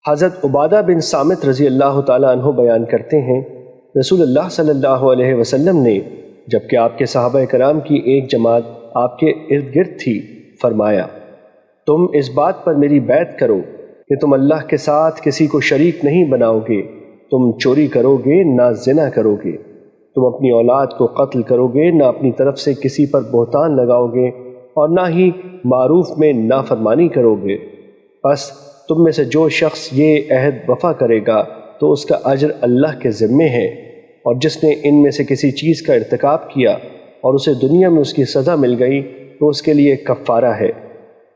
حضرت عبادہ بن صامت رضی اللہ تعالیٰ عنہ بیان کرتے ہیں، رسول اللہ صلی اللہ علیہ وسلم نے جبکہ آپ کے صحابہ کرام کی ایک جماعت آپ کے ارد گرد تھی فرمایا، تم اس بات پر میری بیعت کرو کہ تم اللہ کے ساتھ کسی کو شریک نہیں بناؤ گے، تم چوری کرو گے نہ زنا کرو گے، تم اپنی اولاد کو قتل کرو گے نہ اپنی طرف سے کسی پر بہتان لگاؤ گے، اور نہ ہی معروف میں نافرمانی کرو گے۔ پس تم میں سے جو شخص یہ عہد وفا کرے گا تو اس کا اجر اللہ کے ذمے ہے، اور جس نے ان میں سے کسی چیز کا ارتکاب کیا اور اسے دنیا میں اس کی سزا مل گئی تو اس کے لیے کفارہ ہے،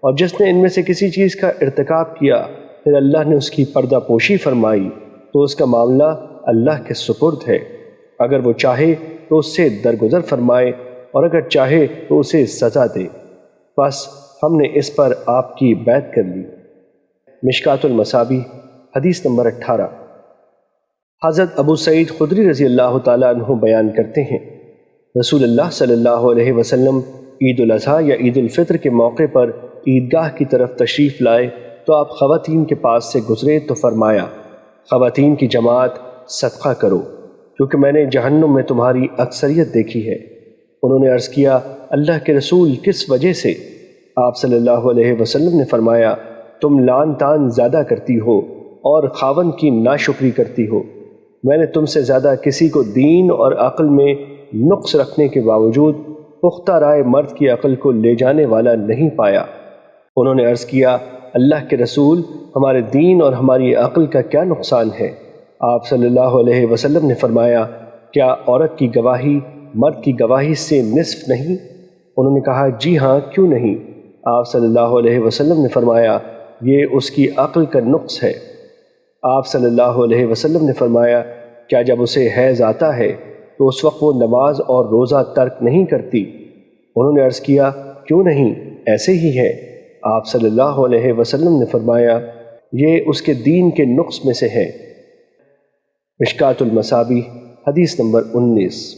اور جس نے ان میں سے کسی چیز کا ارتکاب کیا پھر اللہ نے اس کی پردہ پوشی فرمائی تو اس کا معاملہ اللہ کے سپرد ہے، اگر وہ چاہے تو اس سے درگزر فرمائے اور اگر چاہے تو اسے سزا دے۔ بس ہم نے اس پر آپ کی بیعت کر لی۔ مشکوٰۃ المصابیح حدیث نمبر 18۔ حضرت ابو سعید خدری رضی اللہ تعالیٰ عنہ بیان کرتے ہیں، رسول اللہ صلی اللہ علیہ وسلم عید الاضحیٰ یا عید الفطر کے موقع پر عیدگاہ کی طرف تشریف لائے تو آپ خواتین کے پاس سے گزرے تو فرمایا، خواتین کی جماعت صدقہ کرو کیونکہ میں نے جہنم میں تمہاری اکثریت دیکھی ہے۔ انہوں نے عرض کیا، اللہ کے رسول کس وجہ سے؟ آپ صلی اللہ علیہ وسلم نے فرمایا، تم لعن طعن زیادہ کرتی ہو اور خاوند کی ناشکری کرتی ہو، میں نے تم سے زیادہ کسی کو دین اور عقل میں نقص رکھنے کے باوجود پختہ رائے مرد کی عقل کو لے جانے والا نہیں پایا۔ انہوں نے عرض کیا، اللہ کے رسول ہمارے دین اور ہماری عقل کا کیا نقصان ہے؟ آپ صلی اللہ علیہ وسلم نے فرمایا، کیا عورت کی گواہی مرد کی گواہی سے نصف نہیں؟ انہوں نے کہا، جی ہاں، کیوں نہیں؟ آپ صلی اللہ علیہ وسلم نے فرمایا، یہ اس کی عقل کا نقص ہے۔ آپ صلی اللہ علیہ وسلم نے فرمایا، کیا جب اسے حیض آتا ہے تو اس وقت وہ نماز اور روزہ ترک نہیں کرتی؟ انہوں نے عرض کیا، کیوں نہیں، ایسے ہی ہے۔ آپ صلی اللہ علیہ وسلم نے فرمایا، یہ اس کے دین کے نقص میں سے ہے۔ مشکوٰۃ المصابیح حدیث نمبر 19۔